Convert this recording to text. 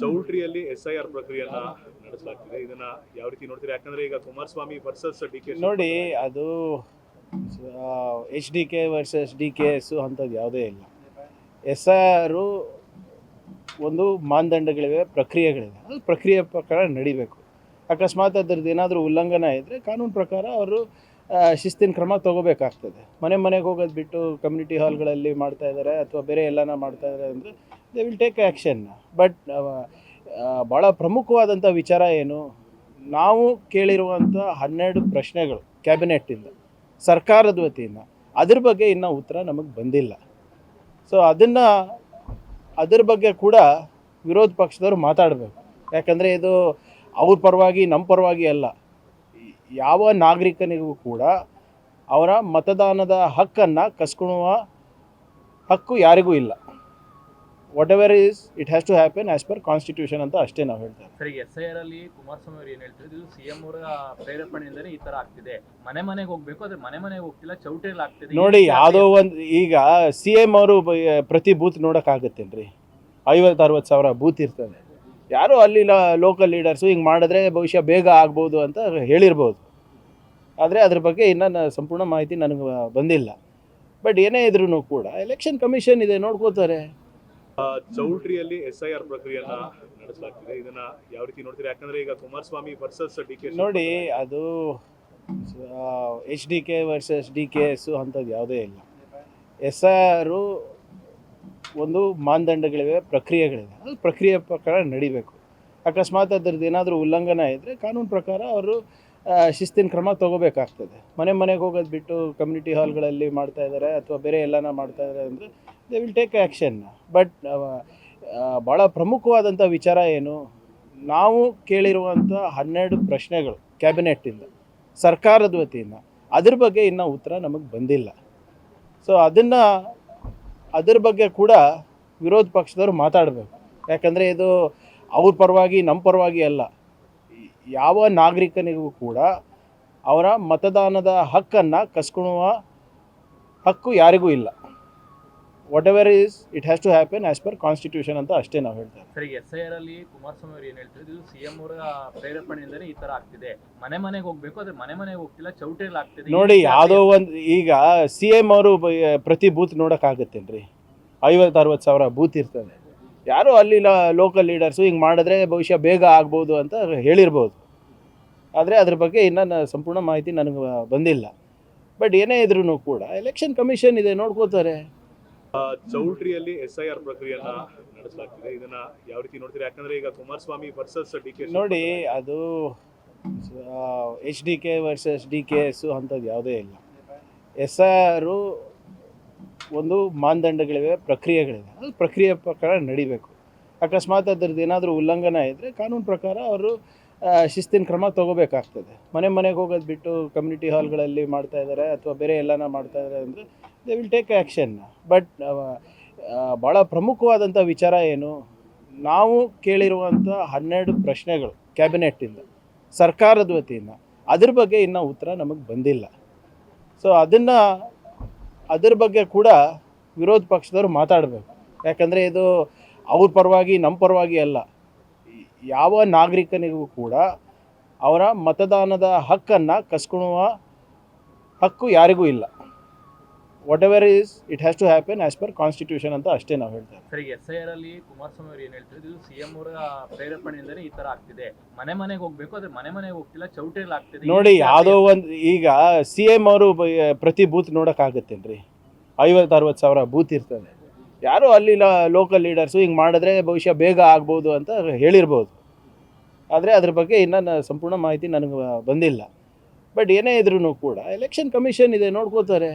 ಚೌಲ್ಟ್ರಿಯಲ್ಲಿ SIR ಪ್ರಕ್ರಿಯೆಯನ್ನ ನಡೆಸಲಾಗ್ತಿದೆ. ಇದನ್ನ ಯಾವ ರೀತಿ ನೋಡ್ತೀರಾ? ಯಾಕಂದ್ರೆ ಈಗ ಕುಮಾರಸ್ವಾಮಿ ವರ್ಸಸ್ DK ನೋಡಿ, ಅದು HDK ವರ್ಸಸ್ DKS ಅಂಥದ್ದು ಯಾವುದೇ ಇಲ್ಲ. SIR ಒಂದು ಮಾನದಂಡಗಳಿವೆ, ಪ್ರಕ್ರಿಯೆಗಳಿವೆ. ಅದು ಪ್ರಕ್ರಿಯೆ ಪ್ರಕಾರ ನಡಿಬೇಕು. ಅಕಸ್ಮಾತ್ ಅದರದ್ದು ಏನಾದರೂ ಉಲ್ಲಂಘನೆ ಇದ್ದರೆ ಕಾನೂನು ಪ್ರಕಾರ ಅವರು ಶಿಸ್ತಿನ ಕ್ರಮ ತೊಗೋಬೇಕಾಗ್ತದೆ. ಮನೆಗೆ ಹೋಗೋದು ಬಿಟ್ಟು ಕಮ್ಯುನಿಟಿ ಹಾಲ್ಗಳಲ್ಲಿ ಮಾಡ್ತಾ ಇದ್ದಾರೆ ಅಥವಾ ಬೇರೆ ಎಲ್ಲನ ಮಾಡ್ತಾ ಇದ್ದಾರೆ ಅಂದರೆ they will take action. But ಭಾಳ ಪ್ರಮುಖವಾದಂಥ ವಿಚಾರ ಏನು, ನಾವು ಕೇಳಿರುವಂಥ 12 ಪ್ರಶ್ನೆಗಳು ಕ್ಯಾಬಿನೆಟ್ಟಿಂದ, ಸರ್ಕಾರದ ವತಿಯಿಂದ, ಅದ್ರ ಬಗ್ಗೆ ಇನ್ನೂ ಉತ್ತರ ನಮಗೆ ಬಂದಿಲ್ಲ. ಸೊ ಅದ್ರ ಬಗ್ಗೆ ಕೂಡ ವಿರೋಧ ಪಕ್ಷದವರು ಮಾತಾಡಬೇಕು. ಯಾಕಂದರೆ ಇದು ಅವ್ರ ಪರವಾಗಿ ನಮ್ಮ ಪರವಾಗಿ ಅಲ್ಲ. ಯಾವ ನಾಗರಿಕನಿಗೂ ಕೂಡ ಅವರ ಮತದಾನದ ಹಕ್ಕನ್ನು ಕಸ್ಕೊಳ್ಳುವ ಹಕ್ಕು ಯಾರಿಗೂ ಇಲ್ಲ. Whatever is it has to happen as per constitution ಅಂತ ಅಷ್ಟೇ ನಾವು ಹೇಳ್ತೇವೆ. ಸರಿ, SIR ಅಲ್ಲಿ ಕುಮಾರಸ್ವಾಮಿ ಅವರು ಏನು ಹೇಳ್ತಾರೆ, ಇದು CM ಅವರ ಪ್ರೇರೇಪಣೆಯಿಂದಲೇ ಈ ಥರ ಆಗ್ತಿದೆ. ಮನೆಗೆ ಹೋಗಬೇಕು, ಆದರೆ ಮನೆಗೆ ಹೋಗ್ತಿಲ್ಲ, ಚೌಟ್ರಿಯಲ್ಲಿ ಆಗ್ತಿದೆ. ನೋಡಿ, ಯಾವುದೋ ಒಂದು ಈಗ CM ಅವರು ಪ್ರತಿ ಬೂತ್ ನೋಡೋಕ್ಕಾಗತ್ತೇನ್ರಿ? 50-60 ಸಾವಿರ ಬೂತ್ ಇರ್ತದೆ. ಯಾರೋ ಅಲ್ಲಿ ಲೋಕಲ್ ಲೀಡರ್ಸು ಹಿಂಗೆ ಮಾಡಿದ್ರೆ ಬಹುಶಃ ಬೇಗ ಆಗ್ಬೋದು ಅಂತ ಹೇಳಿರ್ಬೋದು. ಆದರೆ ಅದ್ರ ಬಗ್ಗೆ ಇನ್ನೂ ಸಂಪೂರ್ಣ ಮಾಹಿತಿ ನನಗೆ ಬಂದಿಲ್ಲ. ಬಟ್ ಏನೇ ಇದ್ರೂ ಕೂಡ ಎಲೆಕ್ಷನ್ ಕಮಿಷನ್ ಇದೆ, ನೋಡ್ಕೋತಾರೆ. ಚೌಲ್ಟ್ರಿಯಲ್ಲಿ SIR ಪ್ರಕ್ರಿಯೆಯನ್ನ ನಡೆಸಲಾಗ್ತಿದೆ. ಇದನ್ನ ಯಾವ ರೀತಿ ನೋಡ್ತೀರಾ? ಯಾಕಂದ್ರೆ ಈಗ ಕುಮಾರಸ್ವಾಮಿ ವರ್ಸಸ್ DK. ನೋಡಿ, ಅದು HDK ವರ್ಸಸ್ DKS ಅಂಥದ್ದು ಯಾವುದೇ ಇಲ್ಲ. SIR ಒಂದು ಮಾನದಂಡಗಳಿವೆ, ಪ್ರಕ್ರಿಯೆಗಳಿವೆ. ಅದು ಪ್ರಕ್ರಿಯೆ ಪ್ರಕಾರ ನಡಿಬೇಕು. ಅಕಸ್ಮಾತ್ ಅದರದ್ದು ಏನಾದರೂ ಉಲ್ಲಂಘನೆ ಇದ್ದರೆ ಕಾನೂನು ಪ್ರಕಾರ ಅವರು ಶಿಸ್ತಿನ ಕ್ರಮ ತೊಗೋಬೇಕಾಗ್ತದೆ. ಮನೆಗೆ ಹೋಗೋದು ಬಿಟ್ಟು ಕಮ್ಯುನಿಟಿ ಹಾಲ್ಗಳಲ್ಲಿ ಮಾಡ್ತಾ ಇದ್ದಾರೆ ಅಥವಾ ಬೇರೆ ಎಲ್ಲನ ಮಾಡ್ತಾ ಇದ್ದಾರೆ ಅಂದರೆ they will take action. But ಭಾಳ ಪ್ರಮುಖವಾದಂಥ ವಿಚಾರ ಏನು, ನಾವು ಕೇಳಿರುವಂಥ 12 ಪ್ರಶ್ನೆಗಳು ಕ್ಯಾಬಿನೆಟ್ಟಿಂದ, ಸರ್ಕಾರದ ವತಿಯಿಂದ, ಅದ್ರ ಬಗ್ಗೆ ಇನ್ನೂ ಉತ್ತರ ನಮಗೆ ಬಂದಿಲ್ಲ. ಸೊ ಅದ್ರ ಬಗ್ಗೆ ಕೂಡ ವಿರೋಧ ಪಕ್ಷದವರು ಮಾತಾಡಬೇಕು. ಯಾಕಂದರೆ ಇದು ಅವ್ರ ಪರವಾಗಿ ನಮ್ಮ ಪರವಾಗಿ ಅಲ್ಲ. ಯಾವ ನಾಗರಿಕನಿಗೂ ಕೂಡ ಅವರ ಮತದಾನದ ಹಕ್ಕನ್ನು ಕಸ್ಕೊಳ್ಳುವ ಹಕ್ಕು ಯಾರಿಗೂ ಇಲ್ಲ. Whatever is it has to happen as per constitution ಅಂತ ಅಷ್ಟೇ ನಾವು ಹೇಳ್ತೇವೆ. ಸರಿ, SIR ಅಲ್ಲಿ ಕುಮಾರಸ್ವಾಮಿ ಅವರು ಏನು ಹೇಳ್ತಾರೆ, ಇದು CM ಅವರ ಪ್ರೇರೇಪಣೆಯಿಂದಲೇ ಈ ಥರ ಆಗ್ತಿದೆ. ಮನೆಗೆ ಹೋಗಬೇಕು, ಆದರೆ ಮನೆಗೆ ಹೋಗ್ತಿಲ್ಲ, ಚೌಟ್ರಿಯಲ್ಲಿ ಆಗ್ತಿದೆ. ನೋಡಿ, ಯಾವುದೋ ಒಂದು ಈಗ CM ಅವರು ಪ್ರತಿ ಬೂತ್ ನೋಡೋಕ್ಕಾಗತ್ತೇನ್ರಿ? 50-60 ಸಾವಿರ ಬೂತ್ ಇರ್ತದೆ. ಯಾರೋ ಅಲ್ಲಿ ಲೋಕಲ್ ಲೀಡರ್ಸು ಹಿಂಗೆ ಮಾಡಿದ್ರೆ ಬಹುಶಃ ಬೇಗ ಆಗ್ಬೋದು ಅಂತ ಹೇಳಿರ್ಬೋದು. ಆದರೆ ಅದ್ರ ಬಗ್ಗೆ ಇನ್ನೂ ಸಂಪೂರ್ಣ ಮಾಹಿತಿ ನನಗೆ ಬಂದಿಲ್ಲ. ಬಟ್ ಏನೇ ಇದ್ರೂ ಕೂಡ ಎಲೆಕ್ಷನ್ ಕಮಿಷನ್ ಇದೆ, ನೋಡ್ಕೋತಾರೆ. ಚೌಲ್ಟ್ರಿಯಲ್ಲಿ SIR ಪ್ರಕ್ರಿಯೆಯನ್ನ ನಡೆಸಲಾಗ್ತಿದೆ. ಇದನ್ನ ಯಾವ ರೀತಿ ನೋಡ್ತೀರಾ? ಯಾಕಂದ್ರೆ ಈಗ ಕುಮಾರಸ್ವಾಮಿ ವರ್ಸಸ್ DK. ನೋಡಿ, ಅದು HDK ವರ್ಸಸ್ DKS ಅಂಥದ್ದು ಯಾವುದೇ ಇಲ್ಲ. SIR ಒಂದು ಮಾನದಂಡಗಳಿವೆ, ಪ್ರಕ್ರಿಯೆಗಳಿವೆ. ಅದು ಪ್ರಕ್ರಿಯೆ ಪ್ರಕಾರ ನಡಿಬೇಕು. ಅಕಸ್ಮಾತ್ ಅದರದ್ದು ಏನಾದರೂ ಉಲ್ಲಂಘನೆ ಇದ್ದರೆ ಕಾನೂನು ಪ್ರಕಾರ ಅವರು ಶಿಸ್ತಿನ ಕ್ರಮ ತೊಗೋಬೇಕಾಗ್ತದೆ. ಮನೆಗೆ ಹೋಗೋದು ಬಿಟ್ಟು ಕಮ್ಯುನಿಟಿ ಹಾಲ್ಗಳಲ್ಲಿ ಮಾಡ್ತಾ ಇದ್ದಾರೆ ಅಥವಾ ಬೇರೆ ಎಲ್ಲನ ಮಾಡ್ತಾ ಇದ್ದಾರೆ ಅಂದರೆ they will take action. But ಭಾಳ ಪ್ರಮುಖವಾದಂಥ ವಿಚಾರ ಏನು, ನಾವು ಕೇಳಿರುವಂಥ 12 ಪ್ರಶ್ನೆಗಳು ಕ್ಯಾಬಿನೆಟ್ಟಿಂದ, ಸರ್ಕಾರದ ವತಿಯಿಂದ, ಅದ್ರ ಬಗ್ಗೆ ಇನ್ನೂ ಉತ್ತರ ನಮಗೆ ಬಂದಿಲ್ಲ. ಸೊ ಅದ್ರ ಬಗ್ಗೆ ಕೂಡ ವಿರೋಧ ಪಕ್ಷದವರು ಮಾತಾಡಬೇಕು. ಯಾಕಂದರೆ ಇದು ಅವ್ರ ಪರವಾಗಿ ನಮ್ಮ ಪರವಾಗಿ ಅಲ್ಲ. ಯಾವ ನಾಗರಿಕನಿಗೂ ಕೂಡ ಅವರ ಮತದಾನದ ಹಕ್ಕನ್ನು ಕಸ್ಕೊಳ್ಳುವ ಹಕ್ಕು ಯಾರಿಗೂ ಇಲ್ಲ. Whatever is it has to happen as per constitution ಅಂತ ಅಷ್ಟೇ ನಾವು ಹೇಳ್ತೇವೆ. ಸರಿ, SIR ಅಲ್ಲಿ ಕುಮಾರಸ್ವಾಮಿ ಅವರು ಏನು ಹೇಳ್ತಾರೆ, ಇದು CM ಅವರ ಪ್ರೇರೇಪಣೆಯಿಂದಲೇ ಈ ಥರ ಆಗ್ತಿದೆ. ಮನೆಗೆ ಹೋಗಬೇಕು, ಆದರೆ ಮನೆಗೆ ಹೋಗ್ತಿಲ್ಲ, ಚೌಟ್ರಿಯಲ್ಲಿ ಆಗ್ತಿದೆ. ನೋಡಿ, ಯಾವುದೋ ಒಂದು ಈಗ CM ಅವರು ಪ್ರತಿ ಬೂತ್ ನೋಡೋಕ್ಕಾಗತ್ತೇನ್ರಿ? 50-60 ಸಾವಿರ ಬೂತ್ ಇರ್ತದೆ. ಯಾರೋ ಅಲ್ಲಿ ಲೋಕಲ್ ಲೀಡರ್ಸು ಹಿಂಗೆ ಮಾಡಿದ್ರೆ ಬಹುಶಃ ಬೇಗ ಆಗ್ಬೋದು ಅಂತ ಹೇಳಿರ್ಬೋದು. ಆದರೆ ಅದ್ರ ಬಗ್ಗೆ ಇನ್ನೂ ಸಂಪೂರ್ಣ ಮಾಹಿತಿ ನನಗೆ ಬಂದಿಲ್ಲ. ಬಟ್ ಏನೇ ಇದ್ರೂ ಕೂಡ ಎಲೆಕ್ಷನ್ ಕಮಿಷನ್ ಇದೆ, ನೋಡ್ಕೋತಾರೆ.